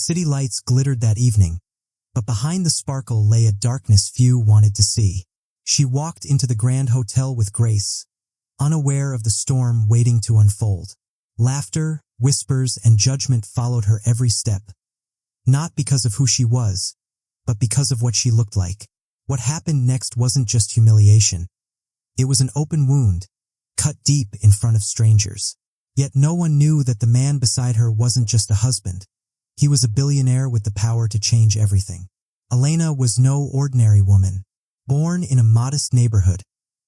city lights glittered that evening, but behind the sparkle lay a darkness few wanted to see. She walked into the grand hotel with grace, unaware of the storm waiting to unfold. Laughter, whispers, and judgment followed her every step, not because of who she was, but because of what she looked like. What happened next wasn't just humiliation. It was an open wound, cut deep in front of strangers. Yet no one knew that the man beside her wasn't just a husband. He was a billionaire with the power to change everything. Elena was no ordinary woman. Born in a modest neighborhood,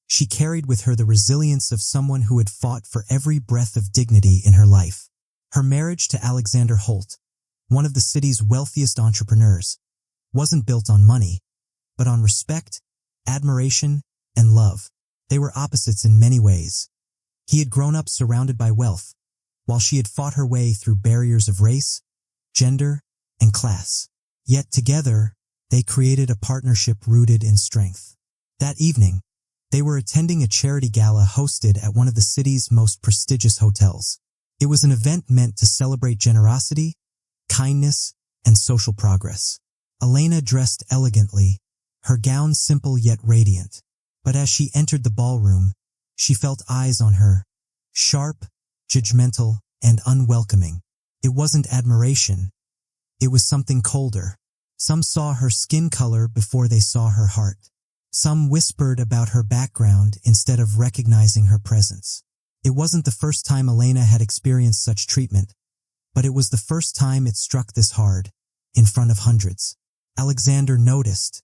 she carried with her the resilience of someone who had fought for every breath of dignity in her life. Her marriage to Alexander Holt, one of the city's wealthiest entrepreneurs, wasn't built on money, but on respect, admiration, and love. They were opposites in many ways. He had grown up surrounded by wealth, while she had fought her way through barriers of race, gender, and class. Yet together, they created a partnership rooted in strength. That evening, they were attending a charity gala hosted at one of the city's most prestigious hotels. It was an event meant to celebrate generosity, kindness, and social progress. Elena dressed elegantly, her gown simple yet radiant. But as she entered the ballroom, she felt eyes on her, sharp, judgmental, and unwelcoming. It wasn't admiration. It was something colder. Some saw her skin color before they saw her heart. Some whispered about her background instead of recognizing her presence. It wasn't the first time Elena had experienced such treatment, but it was the first time it struck this hard, in front of hundreds. Alexander noticed.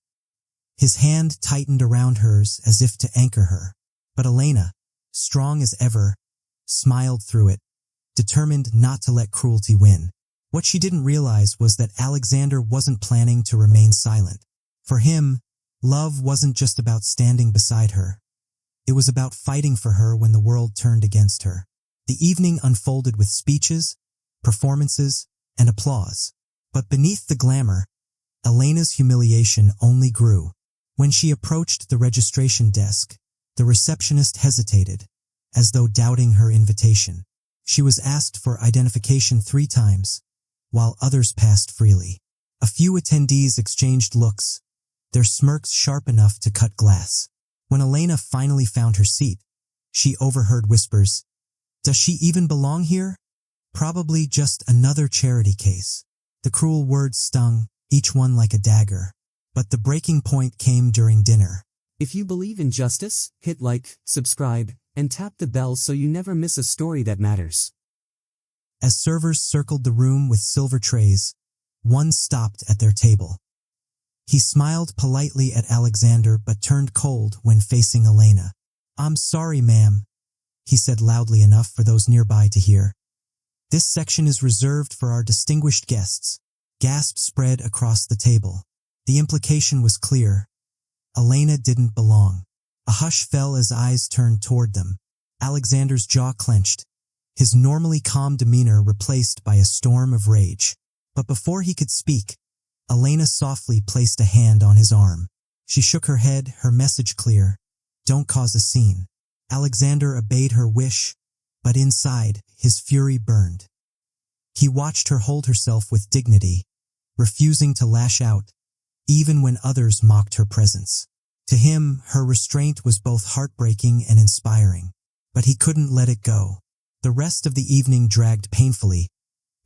His hand tightened around hers as if to anchor her. But Elena, strong as ever, smiled through it, determined not to let cruelty win. What she didn't realize was that Alexander wasn't planning to remain silent. For him, love wasn't just about standing beside her. It was about fighting for her when the world turned against her. The evening unfolded with speeches, performances, and applause. But beneath the glamour, Elena's humiliation only grew. When she approached the registration desk, the receptionist hesitated, as though doubting her invitation. She was asked for identification 3 times, while others passed freely. A few attendees exchanged looks, their smirks sharp enough to cut glass. When Elena finally found her seat, she overheard whispers. "Does she even belong here? Probably just another charity case." The cruel words stung, each one like a dagger. But the breaking point came during dinner. If you believe in justice, hit like, subscribe, and tap the bell so you never miss a story that matters. As servers circled the room with silver trays, one stopped at their table. He smiled politely at Alexander but turned cold when facing Elena. "I'm sorry, ma'am," he said loudly enough for those nearby to hear. "This section is reserved for our distinguished guests." Gasps spread across the table. The implication was clear. Elena didn't belong. A hush fell as eyes turned toward them. Alexander's jaw clenched, his normally calm demeanor replaced by a storm of rage. But before he could speak, Elena softly placed a hand on his arm. She shook her head, her message clear. "Don't cause a scene." Alexander obeyed her wish, but inside, his fury burned. He watched her hold herself with dignity, refusing to lash out, even when others mocked her presence. To him, her restraint was both heartbreaking and inspiring, but he couldn't let it go. The rest of the evening dragged painfully,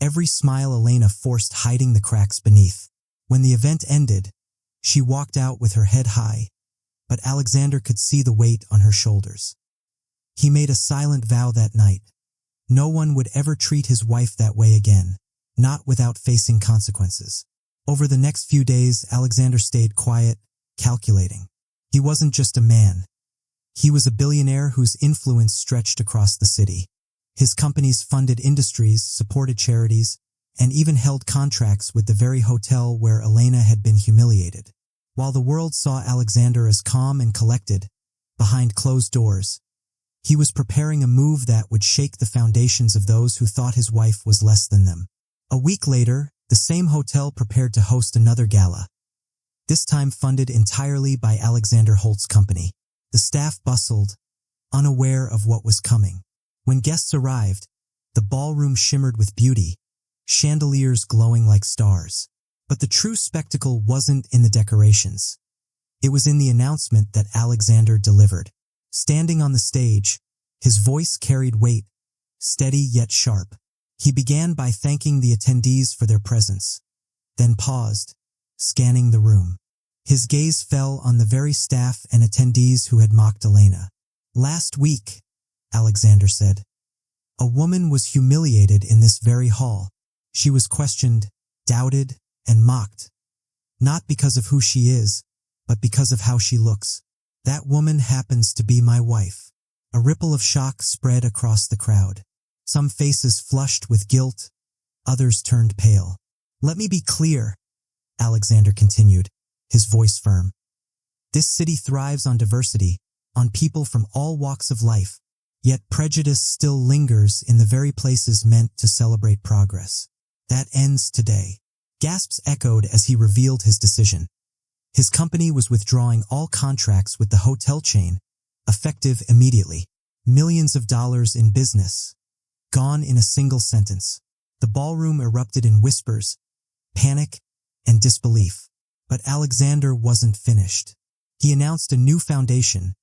every smile Elena forced hiding the cracks beneath. When the event ended, she walked out with her head high, but Alexander could see the weight on her shoulders. He made a silent vow that night. No one would ever treat his wife that way again, not without facing consequences. Over the next few days, Alexander stayed quiet, calculating. He wasn't just a man. He was a billionaire whose influence stretched across the city. His companies funded industries, supported charities, and even held contracts with the very hotel where Elena had been humiliated. While the world saw Alexander as calm and collected, behind closed doors, he was preparing a move that would shake the foundations of those who thought his wife was less than them. A week later, the same hotel prepared to host another gala, this time funded entirely by Alexander Holt's company. The staff bustled, unaware of what was coming. When guests arrived, the ballroom shimmered with beauty, chandeliers glowing like stars. But the true spectacle wasn't in the decorations. It was in the announcement that Alexander delivered. Standing on the stage, his voice carried weight, steady yet sharp. He began by thanking the attendees for their presence, then paused, scanning the room. His gaze fell on the very staff and attendees who had mocked Elena. "Last week," Alexander said, "a woman was humiliated in this very hall. She was questioned, doubted, and mocked. Not because of who she is, but because of how she looks. That woman happens to be my wife." A ripple of shock spread across the crowd. Some faces flushed with guilt, others turned pale. "Let me be clear," Alexander continued, his voice firm. "This city thrives on diversity, on people from all walks of life. Yet prejudice still lingers in the very places meant to celebrate progress. That ends today." Gasps echoed as he revealed his decision. His company was withdrawing all contracts with the hotel chain, effective immediately. Millions of dollars in business, gone in a single sentence. The ballroom erupted in whispers, panic, and disbelief. But Alexander wasn't finished. He announced a new foundation,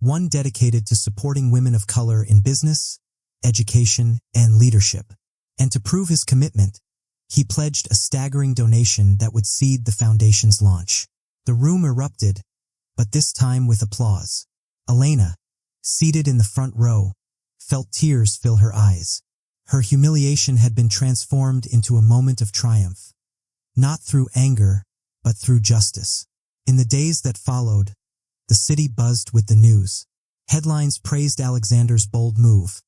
one dedicated to supporting women of color in business, education, and leadership. And to prove his commitment, he pledged a staggering donation that would seed the foundation's launch. The room erupted, but this time with applause. Elena, seated in the front row, felt tears fill her eyes. Her humiliation had been transformed into a moment of triumph, not through anger, but through justice. In the days that followed, the city buzzed with the news. Headlines praised Alexander's bold move,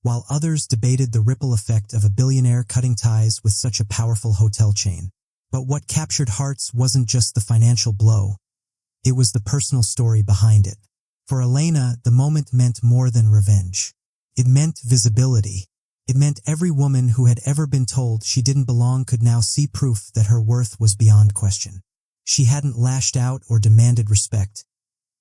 while others debated the ripple effect of a billionaire cutting ties with such a powerful hotel chain. But what captured hearts wasn't just the financial blow, it was the personal story behind it. For Elena, the moment meant more than revenge. It meant visibility. It meant every woman who had ever been told she didn't belong could now see proof that her worth was beyond question. She hadn't lashed out or demanded respect.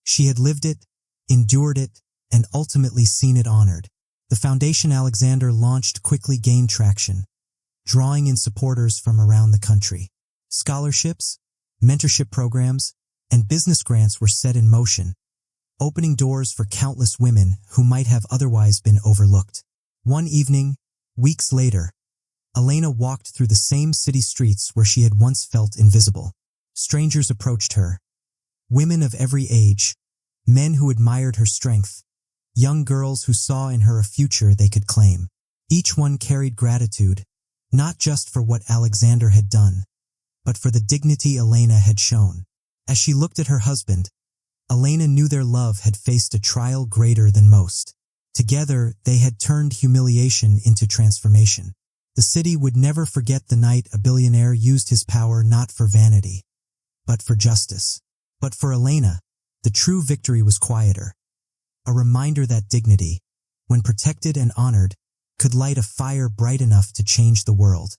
She had lived it, endured it, and ultimately seen it honored. The foundation Alexander launched quickly gained traction, drawing in supporters from around the country. Scholarships, mentorship programs, and business grants were set in motion, opening doors for countless women who might have otherwise been overlooked. One evening, weeks later, Elena walked through the same city streets where she had once felt invisible. Strangers approached her, women of every age, men who admired her strength, young girls who saw in her a future they could claim. Each one carried gratitude, not just for what Alexander had done, but for the dignity Elena had shown. As she looked at her husband, Elena knew their love had faced a trial greater than most. Together, they had turned humiliation into transformation. The city would never forget the night a billionaire used his power not for vanity, but for justice. But for Elena, the true victory was quieter. A reminder that dignity, when protected and honored, could light a fire bright enough to change the world.